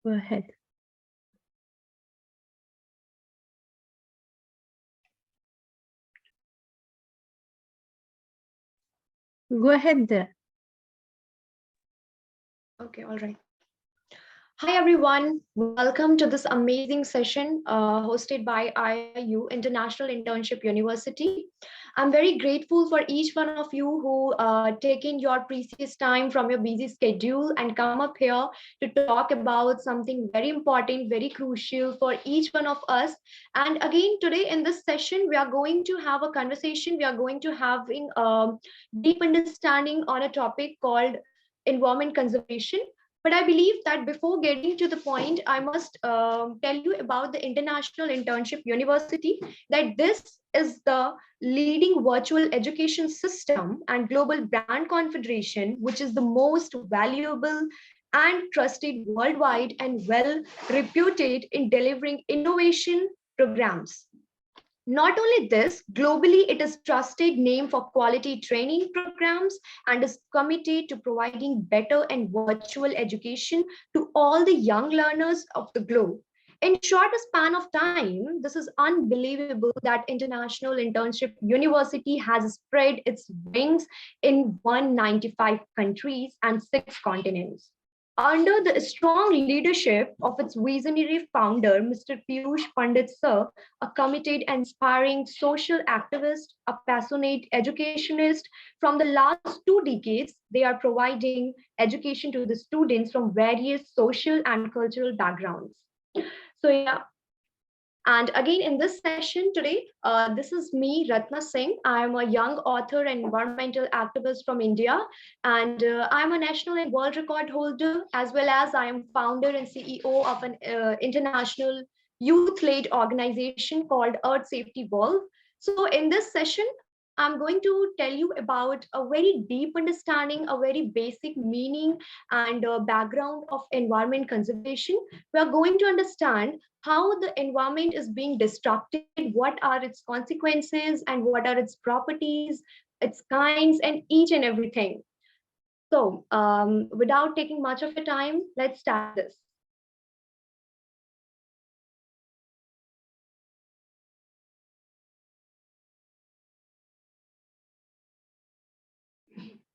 Go ahead. Go ahead there. Okay, all right. Hi, everyone. Welcome to this amazing session hosted by IIU International Internship University. I'm very grateful for each one of you who taken your precious time from your busy schedule and come up here to talk about something very important, very crucial for each one of us. And again, today in this session, we are going to have a conversation. We are going to having a deep understanding on a topic called environment conservation. But I believe that before getting to the point, I must tell you about the International Internship University, that this is the leading virtual education system and global brand confederation, which is the most valuable and trusted worldwide and well reputed in delivering innovation programs. Not only this, globally, it is trusted name for quality training programs and is committed to providing better and virtual education to all the young learners of the globe. In short span of time, this is unbelievable that International Internship University has spread its wings in 195 countries and 6 continents. Under the strong leadership of its visionary founder, Mr. Piyush Pandit Sir, a committed and inspiring social activist, a passionate educationist. From the last 2 decades, they are providing education to the students from various social and cultural backgrounds. So, yeah, and again, in this session today, this is me, Ratna Singh. I am a young author and environmental activist from India, and I'm a national and world record holder, as well as I am founder and CEO of an international youth-led organization called Earth Safety World. So, in this session, I'm going to tell you about a very deep understanding, a very basic meaning and background of environment conservation. We are going to understand how the environment is being destructed, what are its consequences, and what are its properties, its kinds, and each and everything. So, without taking much of your time, let's start this.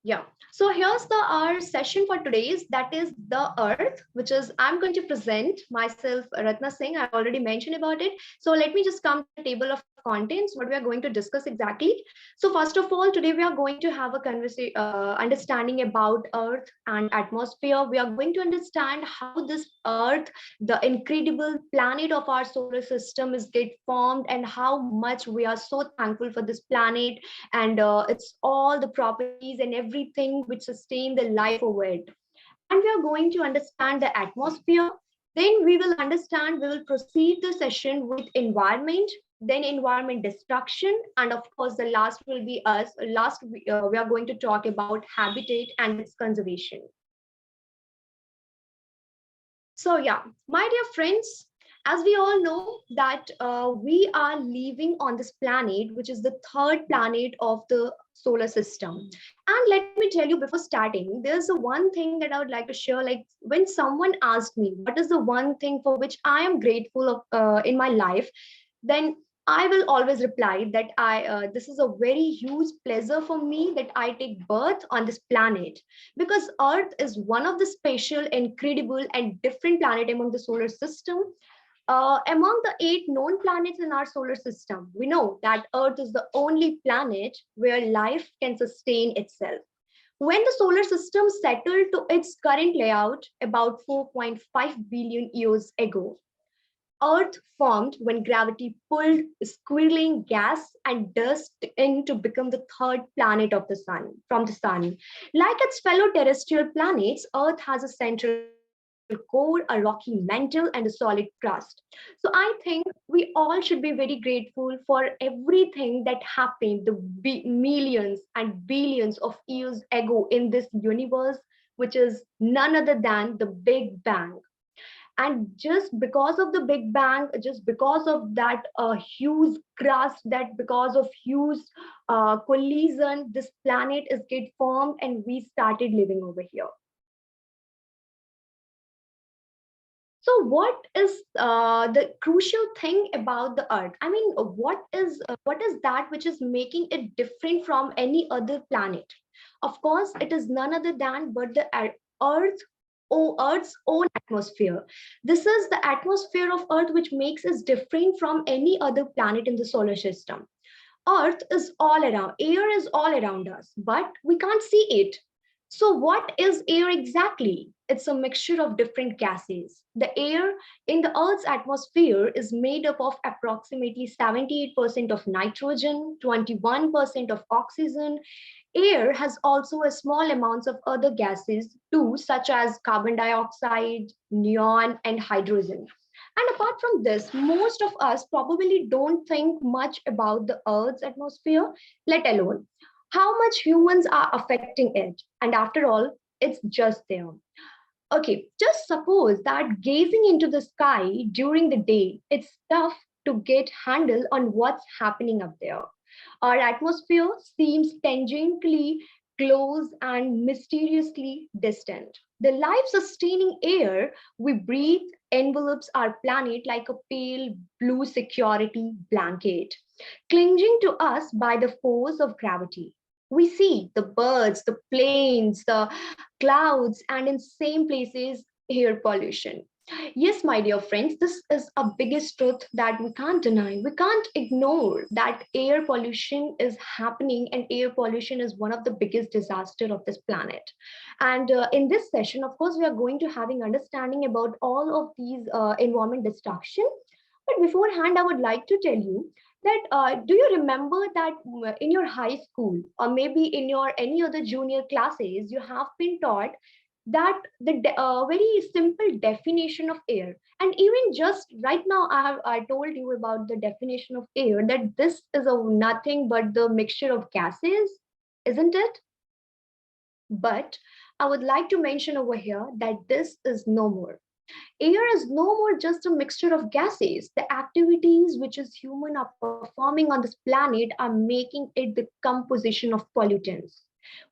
Yeah. So here's the our session for today's, that is the Earth, which is I'm going to present myself, Ratna Singh. I already mentioned about it. So let me just come to the table of contents, what we are going to discuss exactly. So first of all, today we are going to have a conversation, understanding about Earth and atmosphere. We are going to understand how this Earth, the incredible planet of our solar system, is get formed and how much we are so thankful for this planet and it's all the properties and everything which sustain the life over it. And we are going to understand the atmosphere. Then we will proceed the session with environment, then environment destruction, and of course the last will be us. We are going to talk about habitat and its conservation. So yeah, my dear friends, as we all know that we are living on this planet, which is the third planet of the solar system. And let me tell you before starting, there's the one thing that I would like to share. Like when someone asked me, what is the one thing for which I am grateful of in my life, then I will always reply that this is a very huge pleasure for me that I take birth on this planet, because Earth is one of the special, incredible, and different planet among the solar system. Among the 8 known planets in our solar system, we know that Earth is the only planet where life can sustain itself. When the solar system settled to its current layout about 4.5 billion years ago, Earth formed when gravity pulled swirling gas and dust in to become the third planet of the sun from the sun. Like its fellow terrestrial planets, Earth has a central core, a rocky mantle, and a solid crust. So I think we all should be very grateful for everything that happened the millions and billions of years ago in this universe, which is none other than the Big Bang. And just because of the Big Bang, just because of that huge crust, that because of huge collision, this planet is get formed and we started living over here. So, what is the crucial thing about the Earth? I mean, what is that which is making it different from any other planet? Of course, it is none other than but the Earth, Earth's own atmosphere. This is the atmosphere of Earth which makes us different from any other planet in the solar system. Earth is all around, air is all around us, but we can't see it. So, what is air exactly? It's a mixture of different gases. The air in the Earth's atmosphere is made up of approximately 78% of nitrogen, 21% of oxygen. Air has also a small amounts of other gases too, such as carbon dioxide, neon, and hydrogen. And apart from this, most of us probably don't think much about the Earth's atmosphere, let alone how much humans are affecting it. And after all, it's just there. Okay, just suppose that gazing into the sky during the day, it's tough to get handle on what's happening up there. Our atmosphere seems tangentially close and mysteriously distant. The life sustaining air we breathe envelopes our planet like a pale blue security blanket, clinging to us by the force of gravity. We see the birds, the planes, the clouds, and in same places, air pollution. Yes, my dear friends, this is a biggest truth that we can't deny. We can't ignore that air pollution is happening, and air pollution is one of the biggest disaster of this planet. And in this session, of course, we are going to having understanding about all of these environment destruction. But beforehand, I would like to tell you that do you remember that in your high school or maybe in your any other junior classes, you have been taught that the very simple definition of air, and even just right now I told you about the definition of air, that this is a nothing but the mixture of gases, isn't it? But I would like to mention over here that this is no more. Air is no more just a mixture of gases. The activities which is human are performing on this planet are making it the composition of pollutants.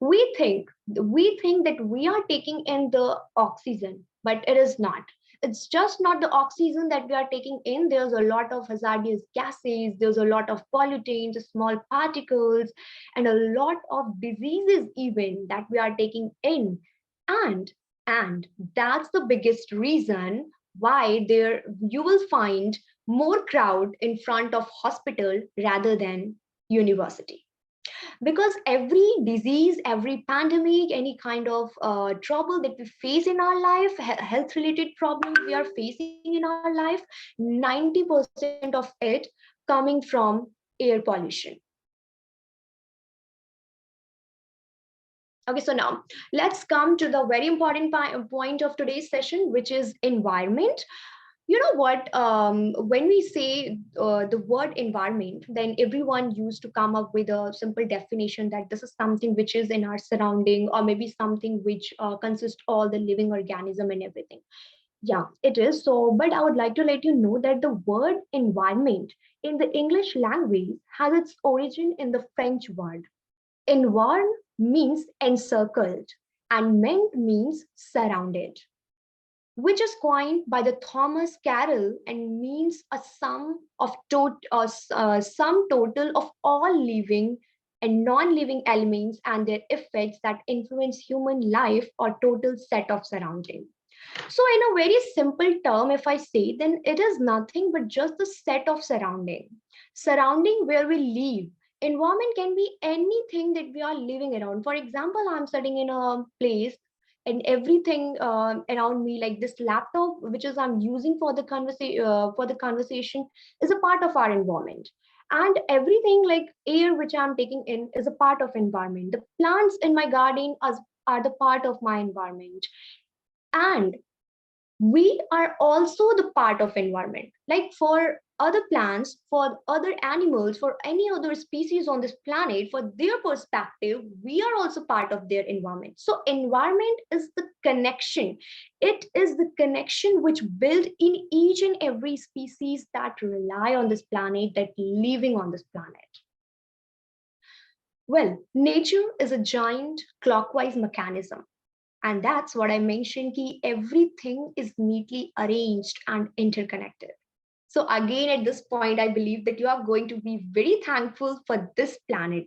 We think that we are taking in the oxygen, but it is not. It's just not the oxygen that we are taking in. There's a lot of hazardous gases, there's a lot of pollutants, small particles, and a lot of diseases even that we are taking in. And and that's the biggest reason why there you will find more crowd in front of hospital rather than university, because every disease, every pandemic, any kind of trouble that we face in our life, health related problems we are facing in our life, 90% of it coming from air pollution. Okay, so now let's come to the very important point of today's session, which is environment. You know what? When we say the word environment, then everyone used to come up with a simple definition that this is something which is in our surrounding, or maybe something which consists all the living organism and everything. Yeah, it is. So, but I would like to let you know that the word environment in the English language has its origin in the French word. Environ means encircled, and ment means surrounded, which is coined by the Thomas Carroll and means a sum total of all living and non-living elements and their effects that influence human life or total set of surrounding. So, in a very simple term, if I say, then it is nothing but just the set of surrounding where we live. Environment can be anything that we are living around. For example, I'm sitting in a place and everything around me, like this laptop, which is I'm using for the conversation, is a part of our environment. And everything like air which I'm taking in is a part of environment. The plants in my garden are the part of my environment. And we are also the part of environment, like for other plants, for other animals, for any other species on this planet, for their perspective, we are also part of their environment. So environment is the connection, it is the connection which built in each and every species that rely on this planet, that living on this planet. Well, nature is a giant clockwise mechanism. And that's what I mentioned ki everything is neatly arranged and interconnected. So again, at this point, I believe that you are going to be very thankful for this planet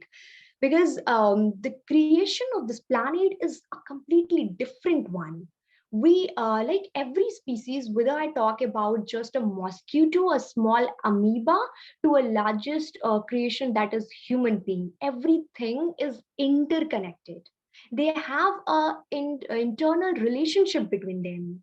because the creation of this planet is a completely different one. We like every species, whether I talk about just a mosquito, a small amoeba, to a largest creation that is human being, everything is interconnected. They have internal relationship between them,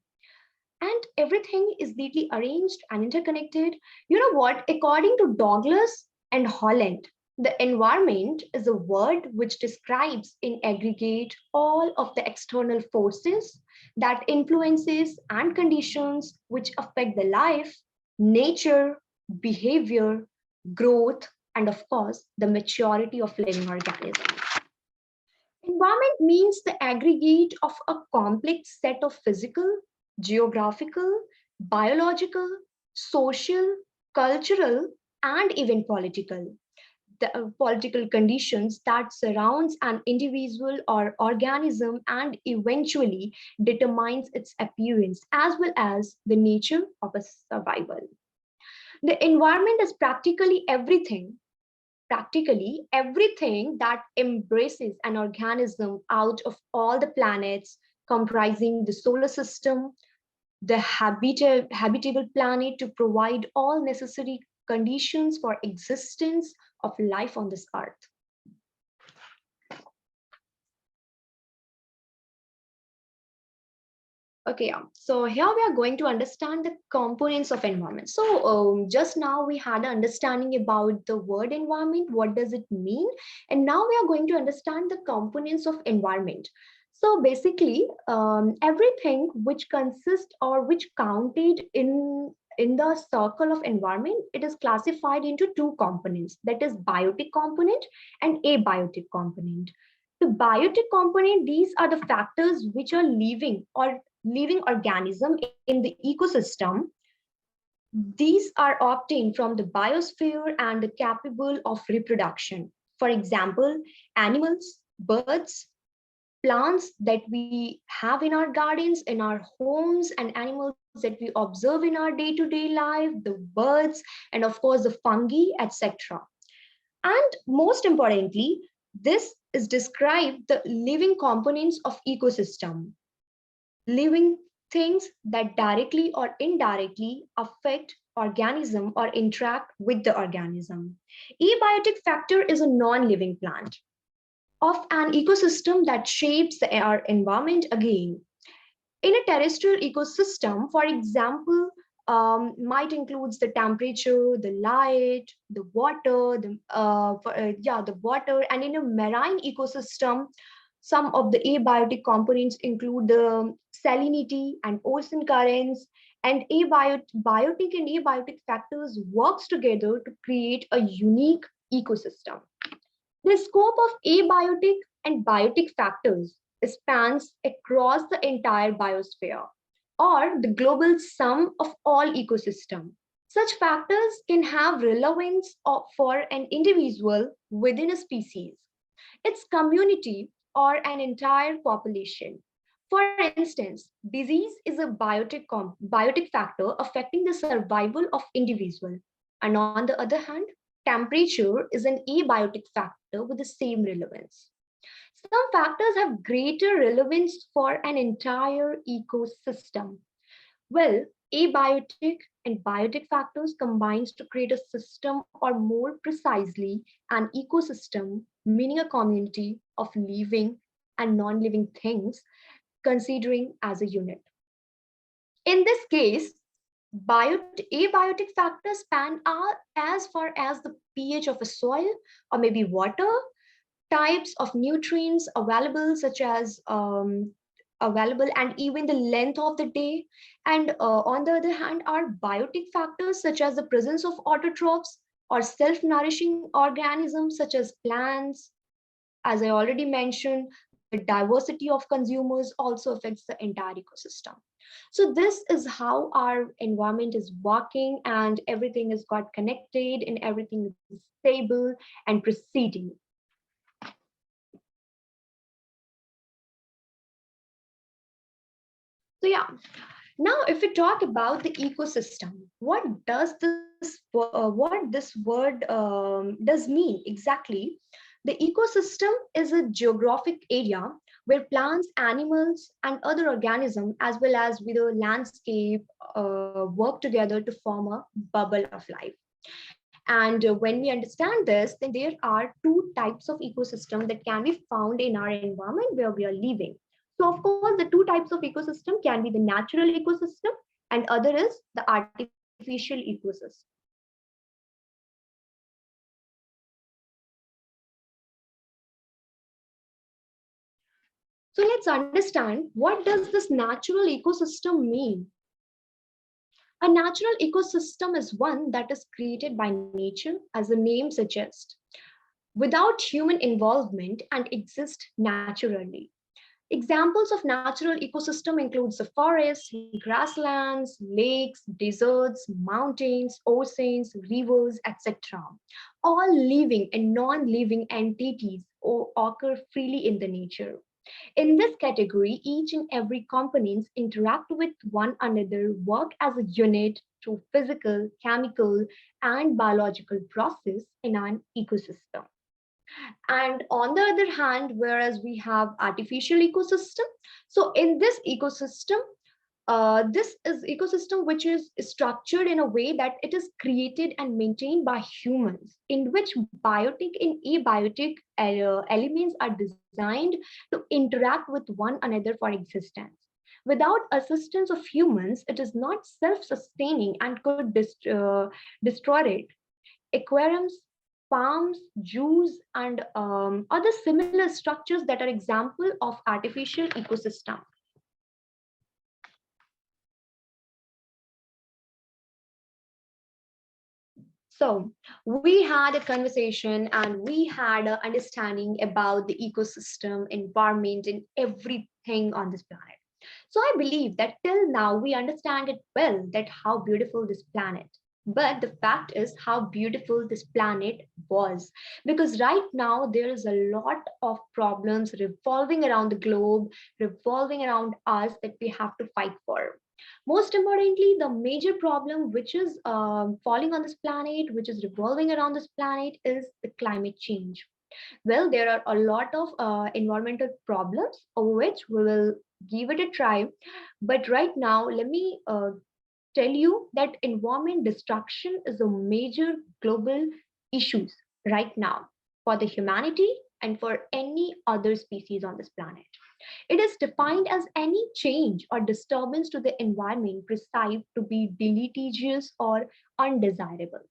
and everything is neatly arranged and interconnected. You know what? According to Douglas and Holland, the environment is a word which describes in aggregate all of the external forces that influences and conditions which affect the life, nature, behavior, growth, and of course, the maturity of living organisms. Environment means the aggregate of a complex set of physical, geographical, biological, social, cultural, and even political conditions that surrounds an individual or organism and eventually determines its appearance as well as the nature of a survival. The environment is practically everything that embraces an organism out of all the planets comprising the solar system, the habitable planet to provide all necessary conditions for existence of life on this earth. Okay, yeah. So here we are going to understand the components of environment. So just now we had an understanding about the word environment, what does it mean? And now we are going to understand the components of environment. So basically, everything which consists or which counted in the circle of environment, it is classified into two components, that is biotic component and abiotic component. The biotic component, these are the factors which are living organism in the ecosystem. These are obtained from the biosphere and capable of reproduction. For example, animals, birds, plants that we have in our gardens, in our homes, and animals that we observe in our day-to-day life, the birds, and of course the fungi, etc. And most importantly, this is described the living components of ecosystem, living things that directly or indirectly affect organism or interact with the organism. Abiotic factor is a non-living plant of an ecosystem that shapes our environment again. In a terrestrial ecosystem, for example, might includes the temperature, the light, the water, the water, and in a marine ecosystem, some of the abiotic components include the salinity and ocean currents, and biotic and abiotic factors works together to create a unique ecosystem. The scope of abiotic and biotic factors spans across the entire biosphere or the global sum of all ecosystem. Such factors can have relevance for an individual within a species, its community, or an entire population. For instance, disease is a biotic factor affecting the survival of individual. And on the other hand, temperature is an abiotic factor with the same relevance. Some factors have greater relevance for an entire ecosystem. Well, abiotic and biotic factors combines to create a system, or more precisely, an ecosystem, meaning a community of living and non-living things considering as a unit. In this case, abiotic factors span as far as the pH of a soil or maybe water, types of nutrients available, such as available, and even the length of the day. And on the other hand, are biotic factors such as the presence of autotrophs or self-nourishing organisms such as plants. As I already mentioned, the diversity of consumers also affects the entire ecosystem. So this is how our environment is working, and everything is got connected and everything is stable and proceeding. So yeah, now if we talk about the ecosystem, what this word does mean exactly? The ecosystem is a geographic area where plants, animals, and other organisms, as well as with the landscape, work together to form a bubble of life. And when we understand this, then there are two types of ecosystem that can be found in our environment where we are living. So, of course, the two types of ecosystem can be the natural ecosystem, and other is the artificial ecosystem. So let's understand, what does this natural ecosystem mean? A natural ecosystem is one that is created by nature, as the name suggests, without human involvement and exist naturally. Examples of natural ecosystem includes the forests, grasslands, lakes, deserts, mountains, oceans, rivers, etc. All living and non-living entities occur freely in the nature. In this category, each and every components interact with one another, work as a unit through physical, chemical, and biological process in an ecosystem. And on the other hand, whereas we have artificial ecosystem, so in this ecosystem, this is ecosystem which is structured in a way that it is created and maintained by humans, in which biotic and abiotic elements are designed to interact with one another for existence. Without assistance of humans, it is not self-sustaining and could destroy it. Aquariums, farms, zoos, and other similar structures that are example of artificial ecosystem. So we had a conversation and we had an understanding about the ecosystem, environment, and everything on this planet. So I believe that till now we understand it well that how beautiful this planet. But the fact is how beautiful this planet was. Because right now there is a lot of problems revolving around the globe, revolving around us that we have to fight for. Most importantly, the major problem which is falling on this planet, which is revolving around this planet, is the climate change. Well, there are a lot of environmental problems over which we will give it a try. But right now, let me tell you that environment destruction is a major global issues right now for the humanity and for any other species on this planet. It is defined as any change or disturbance to the environment perceived to be deleterious or undesirable.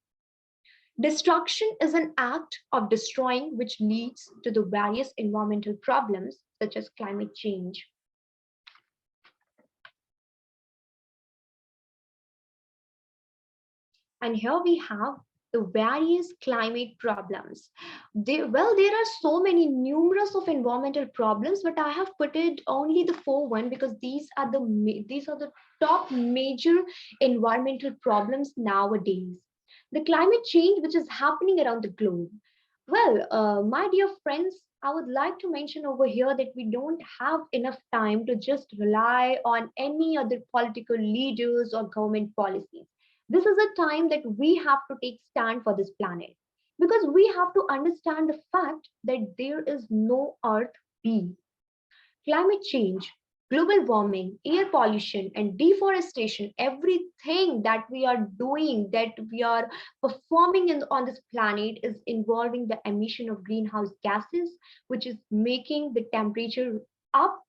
Destruction is an act of destroying which leads to the various environmental problems such as climate change. And here we have the various climate problems. There are so many numerous of environmental problems, but I have put it only the one because these are the top major environmental problems nowadays. The climate change which is happening around the globe. Well, my dear friends, I would like to mention over here that we don't have enough time to just rely on any other political leaders or government policies. This is a time that we have to take stand for this planet because we have to understand the fact that there is no Earth B. Climate change, global warming, air pollution, and deforestation, everything that we are doing, that we are performing on this planet is involving the emission of greenhouse gases, which is making the temperature up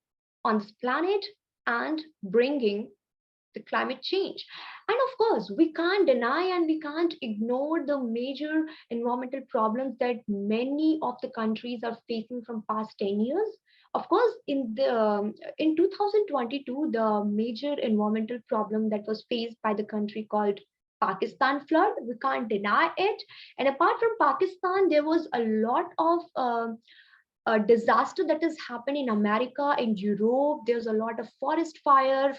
on this planet and bringing the climate change. And of course, we can't deny and we can't ignore the major environmental problems that many of the countries are facing from past 10 years. Of course, in 2022, the major environmental problem that was faced by the country called Pakistan flood, we can't deny it. And apart from Pakistan, there was a lot of disaster that has happened in America, in Europe. There's a lot of forest fire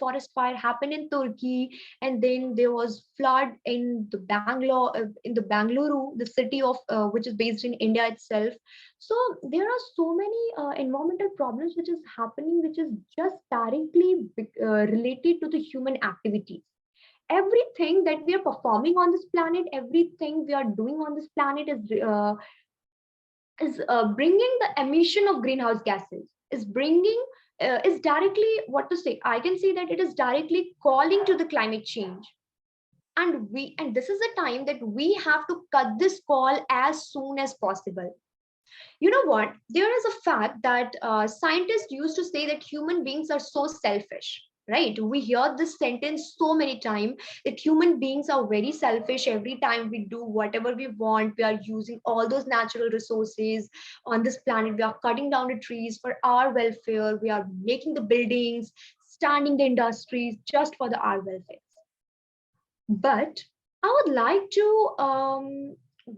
happened in Turkey, and then there was flood in the Bangalore, in the Bangalore, the city of which is based in India itself. So there are so many environmental problems which is happening, which is just directly related to the human activities. Everything that we are performing on this planet, everything we are doing on this planet is bringing the emission of greenhouse gases, is bringing is directly, what to say, I can say that it is directly calling to the climate change. And this is a time that we have to cut this call as soon as possible. You know what? There is a fact that scientists used to say that human beings are so selfish. Right? We hear this sentence so many times that human beings are very selfish. Every time we do whatever we want, we are using all those natural resources on this planet. We are cutting down the trees for our welfare. We are making the buildings, standing the industries just for our welfare. But I would like to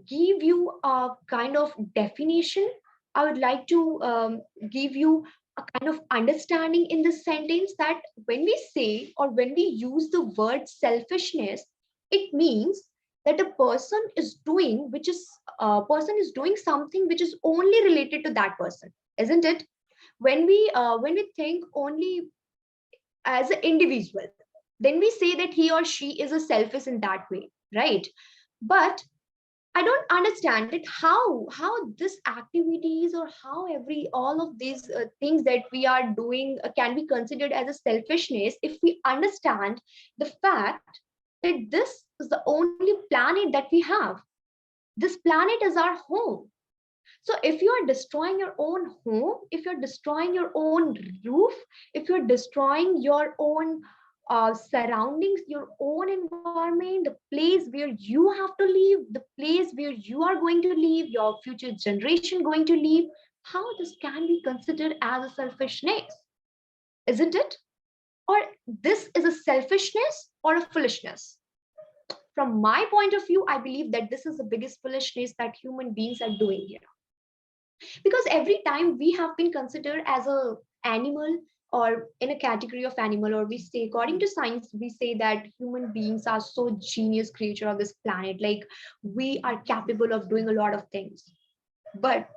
give you a kind of definition. I would like to give you a kind of understanding in this sentence, that when we say or when we use the word selfishness, it means that a person is doing, which is a person is doing something which is only related to that person, isn't it? When we think only as an individual, then we say that he or she is a selfish in that way, right? But I don't understand it, how this activities, or how every all of these things that we are doing can be considered as a selfishness, if we understand the fact that this is the only planet that we have. This planet is our home. So if you are destroying your own home, if you're destroying your own roof, if you're destroying your own surroundings, your own environment, the place where you have to live, the place where you are going to live, your future generation going to live, how this can be considered as a selfishness, isn't it? Or this is a selfishness or a foolishness? From my point of view, I believe that this is the biggest foolishness that human beings are doing here, because every time we have been considered as a animal, or in a category of animal, or we say, according to science, we say that human beings are so genius creature of this planet, like we are capable of doing a lot of things. But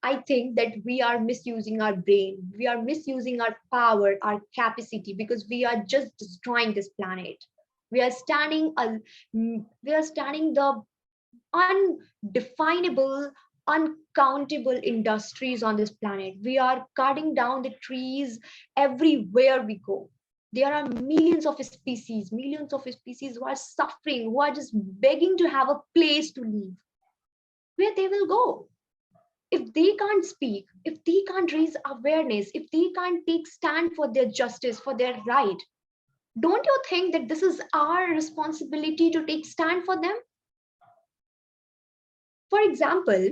I think that we are misusing our brain, we are misusing our power, our capacity, because we are just destroying this planet. We are standing we are standing the undefinable, uncountable industries on this planet. We are cutting down the trees everywhere we go. There are millions of species who are suffering, who are just begging to have a place to live. Where they will go? If they can't speak, if they can't raise awareness, if they can't take stand for their justice, for their right, don't you think that this is our responsibility to take stand for them? For example,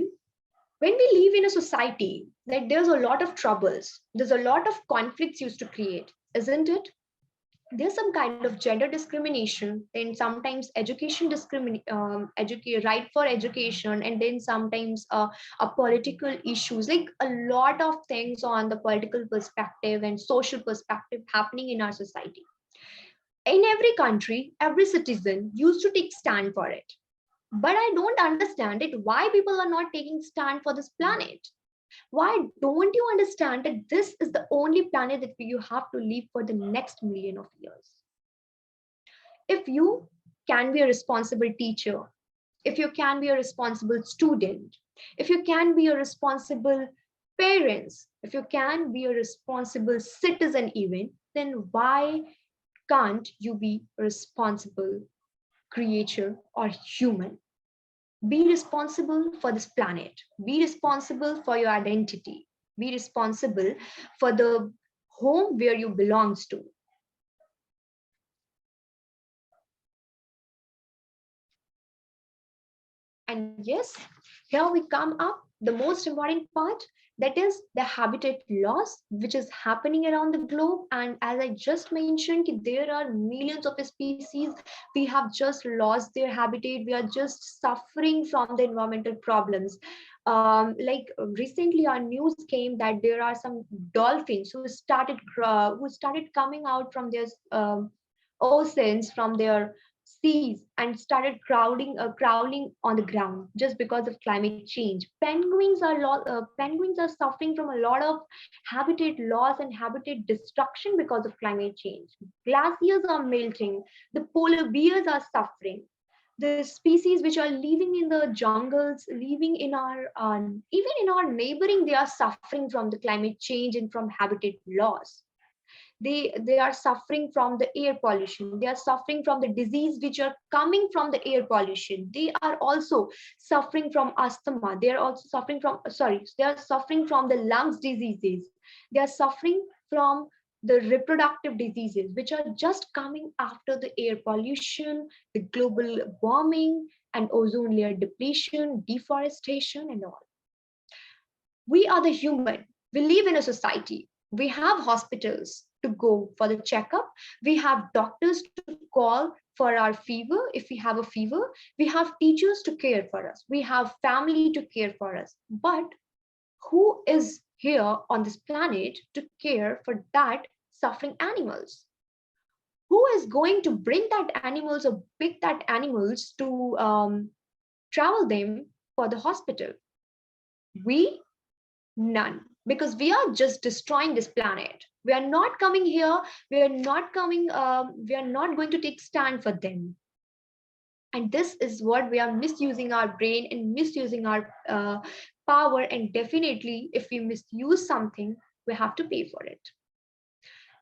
when we live in a society, like there's a lot of troubles, there's a lot of conflicts used to create, isn't it? There's some kind of gender discrimination, then sometimes education right for education, and then sometimes a political issues, like a lot of things on the political perspective and social perspective happening in our society. In every country, every citizen used to take stand for it. But I don't understand it, why people are not taking stand for this planet. Why don't you understand that this is the only planet that you have to live for the next million of years? If you can be a responsible teacher, if you can be a responsible student, if you can be a responsible parents, if you can be a responsible citizen even, then why can't you be a responsible creature or human? Be responsible for this planet, be responsible for your identity, be responsible for the home where you belongs to. And yes, here we come up the most important part, that is the habitat loss which is happening around the globe. And as I just mentioned, there are millions of species we have just lost their habitat, we are just suffering from the environmental problems. Recently our news came that there are some dolphins who started coming out from their oceans, from their seas, and started crawling on the ground just because of climate change. Penguins are suffering from a lot of habitat loss and habitat destruction because of climate change. Glaciers are melting, the polar bears are suffering, the species which are living in the jungles, living in our even in our neighboring, they are suffering from the climate change and from habitat loss. They are suffering from the air pollution, they are suffering from the disease which are coming from the air pollution, they are also suffering from asthma, they are also suffering from they are suffering from the lungs diseases, they are suffering from the reproductive diseases which are just coming after the air pollution, the global warming, and ozone layer depletion, deforestation, and all. We are the human. We live in a society. We have hospitals to go for the checkup. We have doctors to call for our fever if we have a fever. We have teachers to care for us. We have family to care for us. But who is here on this planet to care for that suffering animals? Who is going to bring that animals or pick that animals to travel them for the hospital? We? None, because we are just destroying this planet. We are not coming here. We are not coming. We are not going to take stand for them. And this is what we are misusing our brain and misusing our power. And definitely, if we misuse something, we have to pay for it.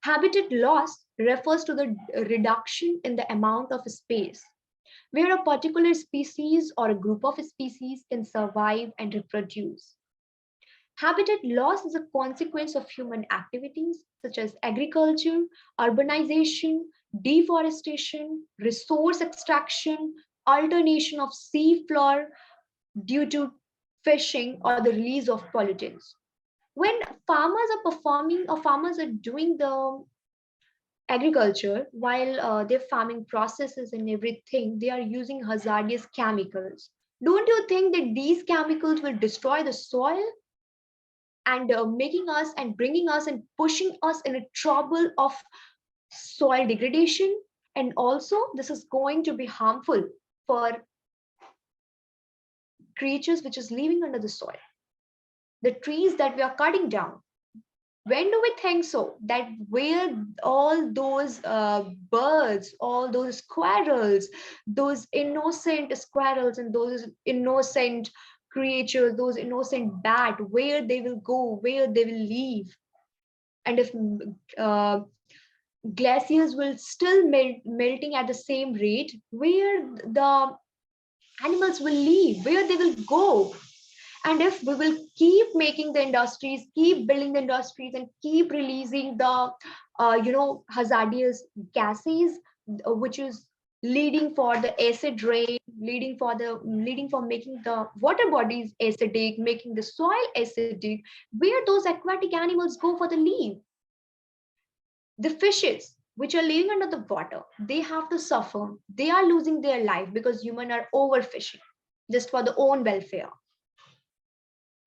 Habitat loss refers to the reduction in the amount of space where a particular species or a group of species can survive and reproduce. Habitat loss is a consequence of human activities such as agriculture, urbanization, deforestation, resource extraction, alternation of sea floor due to fishing, or the release of pollutants. When farmers are performing or farmers are doing the agriculture, while their farming processes and everything, they are using hazardous chemicals. Don't you think that these chemicals will destroy the soil and making us and bringing us and pushing us in a trouble of soil degradation? And also this is going to be harmful for creatures which is living under the soil, the trees that we are cutting down. When do we think so that where all those birds, all those squirrels, those innocent squirrels and those innocent creatures, those innocent bat, where they will go, where they will live? And if uh, glaciers will still melting at the same rate, where the animals will live, where they will go? And if we will keep making the industries, keep building the industries, and keep releasing the hazardous gases, which is leading for the acid rain, leading for making the water bodies acidic, making the soil acidic, where those aquatic animals go for the leave? The fishes which are living under the water, they have to suffer, they are losing their life because humans are overfishing just for their own welfare.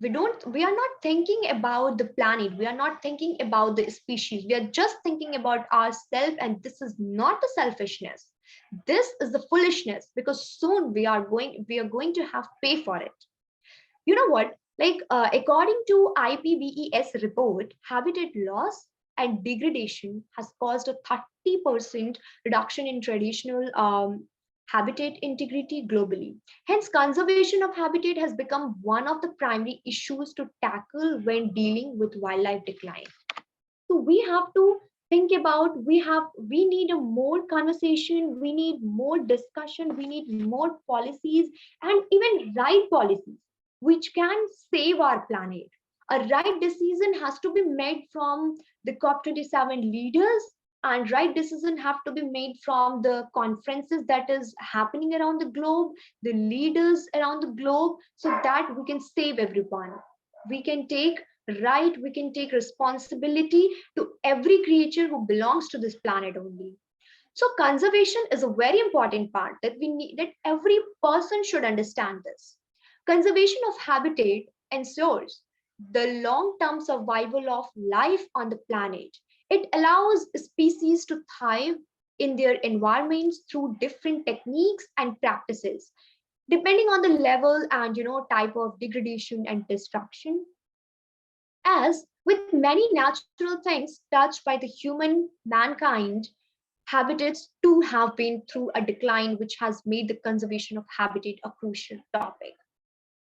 We are not thinking about the planet, we are not thinking about the species, we are just thinking about ourselves. And this is not the selfishness, this is the foolishness, because soon we are going to have pay for it. You know what, according to IPBES report, habitat loss and degradation has caused a 30% reduction in traditional habitat integrity globally. Hence, conservation of habitat has become one of the primary issues to tackle when dealing with wildlife decline. So we have to think about, we need a more conversation, we need more discussion, we need more policies, and even right policies which can save our planet. A right decision has to be made from the COP27 leaders, and right decision have to be made from the conferences that is happening around the globe, the leaders around the globe, so that we can save everyone. We can take right, we can take responsibility to every creature who belongs to this planet only. So conservation is a very important part that we need, that every person should understand this. Conservation of habitat ensures the long term survival of life on the planet. It allows species to thrive in their environments through different techniques and practices, depending on the level and type of degradation and destruction. As with many natural things touched by the human mankind, habitats too have been through a decline, which has made the conservation of habitat a crucial topic.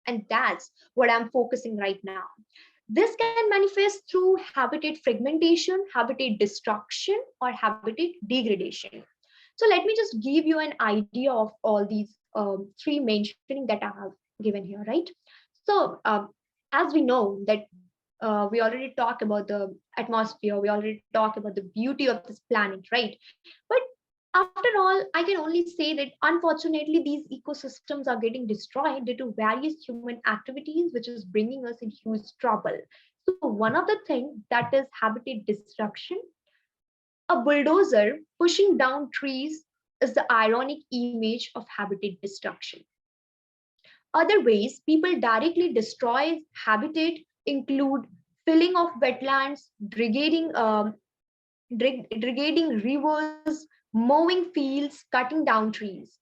And that's what I'm focusing right now. This can manifest through habitat fragmentation, habitat destruction, or habitat degradation. So let me just give you an idea of all these three mentioning that I have given here, right? So as we know that we already talk about the atmosphere, we already talk about the beauty of this planet, right? But after all, I can only say that unfortunately these ecosystems are getting destroyed due to various human activities, which is bringing us in huge trouble. So one of the things that is habitat destruction, a bulldozer pushing down trees is the ironic image of habitat destruction. Other ways people directly destroy habitat include filling of wetlands, degrading rivers, mowing fields, cutting down trees.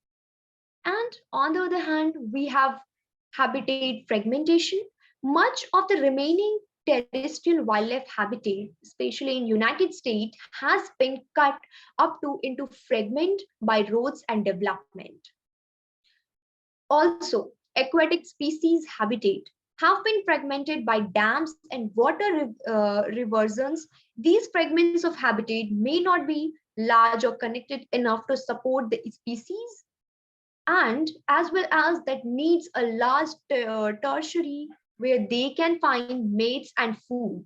And on the other hand, we have habitat fragmentation. Much of the remaining terrestrial wildlife habitat, especially in United States, has been cut up to into fragment by roads and development. Also, aquatic species habitat have been fragmented by dams and water reversions. These fragments of habitat may not be large or connected enough to support the species, and as well as that needs a large tertiary where they can find mates and food.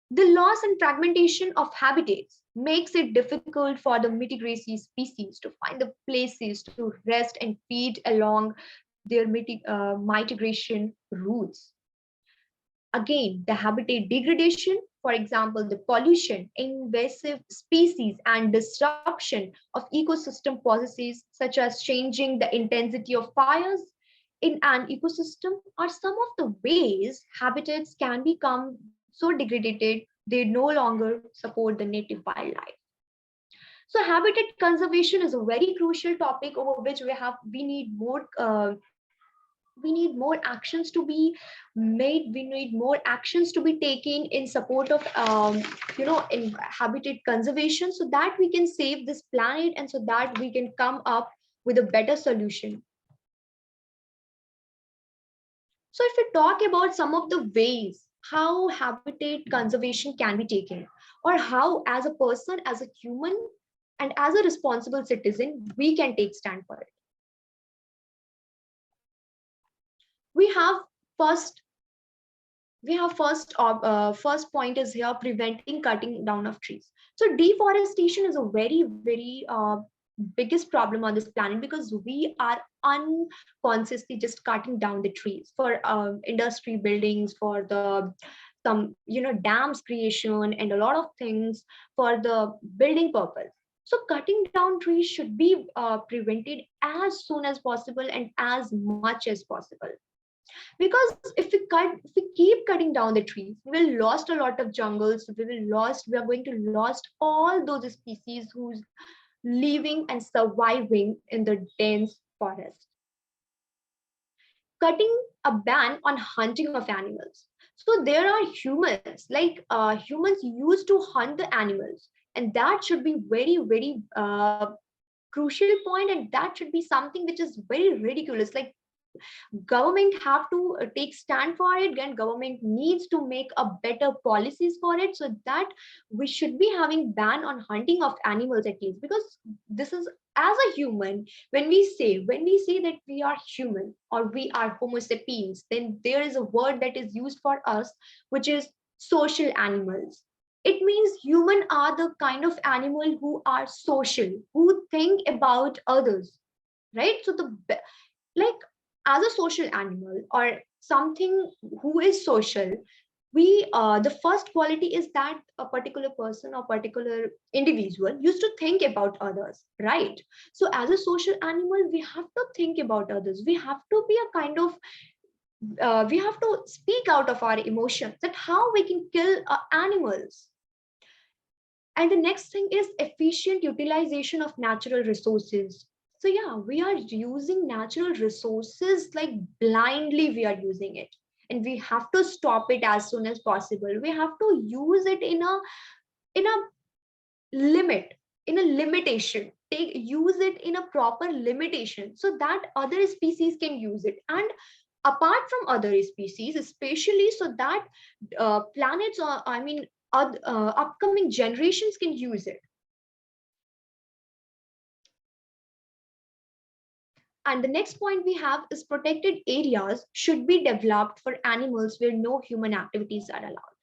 The loss and fragmentation of habitats makes it difficult for the migratory species to find the places to rest and feed along their migration routes. Again, the habitat degradation, for example, the pollution, invasive species, and disruption of ecosystem processes such as changing the intensity of fires in an ecosystem are some of the ways habitats can become so degraded they no longer support the native wildlife. So habitat conservation is a very crucial topic over which we need more actions to be made, we need more actions to be taken in support of in habitat conservation, so that we can save this planet and so that we can come up with a better solution. So if we talk about some of the ways how habitat conservation can be taken, or how as a person, as a human, and as a responsible citizen we can take stand for it, we have first first point is here preventing cutting down of trees. So deforestation is a very biggest problem on this planet, because we are unconsciously just cutting down the trees for industry buildings, for the some dams creation and a lot of things for the building purpose. So cutting down trees should be prevented as soon as possible and as much as possible, because if we keep cutting down the trees, we will lost a lot of jungles, we are going to lost all those species who's living and surviving in the dense forest. Cutting a ban on hunting of animals. So there are humans, like humans used to hunt the animals, and that should be very crucial point, and that should be something which is very ridiculous. Like government have to take stand for it, and government needs to make a better policies for it, so that we should be having ban on hunting of animals at least. Because this is, as a human, when we say that we are human or we are homo sapiens, then there is a word that is used for us, which is social animals. It means human are the kind of animal who are social, who think about others, right? So like as a social animal or something who is social, we the first quality is that a particular person or particular individual used to think about others, right? So as a social animal we have to think about others, we have to be a kind of we have to speak out of our emotions, that how we can kill animals. And the next thing is efficient utilization of natural resources. So yeah, we are using natural resources like blindly, we are using it, and we have to stop it as soon as possible. We have to use it in a limit, in a limitation. Take use it in a proper limitation so that other species can use it, and apart from other species especially, so that planets, or I mean upcoming generations can use it. And the next point we have is protected areas should be developed for animals where no human activities are allowed.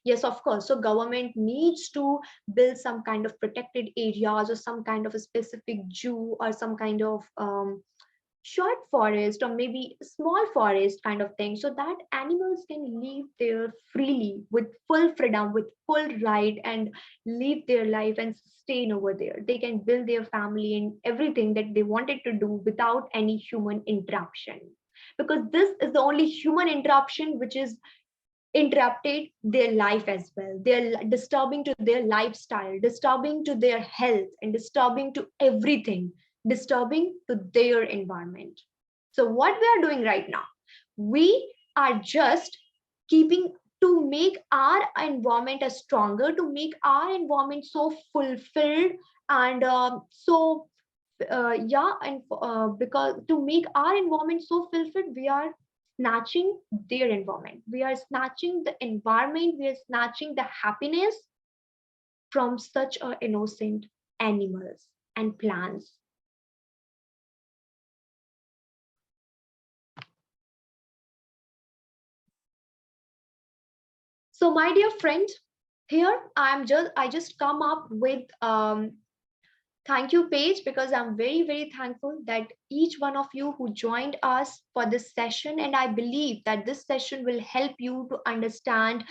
Yes, of course. So government needs to build some kind of protected areas, or some kind of a specific zoo, or some kind of short forest, or maybe small forest kind of thing, so that animals can live there freely with full freedom, with full right, and live their life and sustain over there. They can build their family and everything that they wanted to do without any human interruption, because this is the only human interruption which is interrupted their life as well. They're disturbing to their lifestyle, disturbing to their health, and disturbing to everything, disturbing to their environment. So what we are doing right now, we are just keeping to make our environment as stronger, to make our environment so fulfilled, and yeah, and because to make our environment so fulfilled, we are snatching their environment, we are snatching the environment, we are snatching the happiness from such innocent animals and plants. So my dear friend, here I just come up with thank you page, because I'm very, very thankful that each one of you who joined us for this session. And I believe that this session will help you to understand,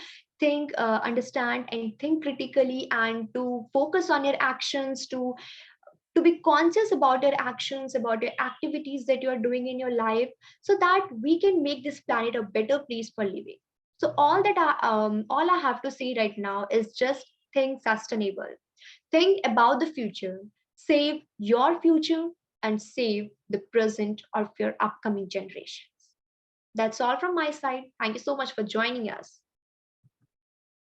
understand and think critically, and to focus on your actions, to be conscious about your actions, about your activities that you are doing in your life, so that we can make this planet a better place for living. So all I have to say right now is just think sustainable. Think about the future, save your future, and save the present of your upcoming generations. That's all from my side. Thank you so much for joining us.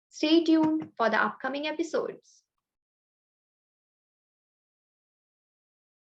Stay tuned for the upcoming episodes.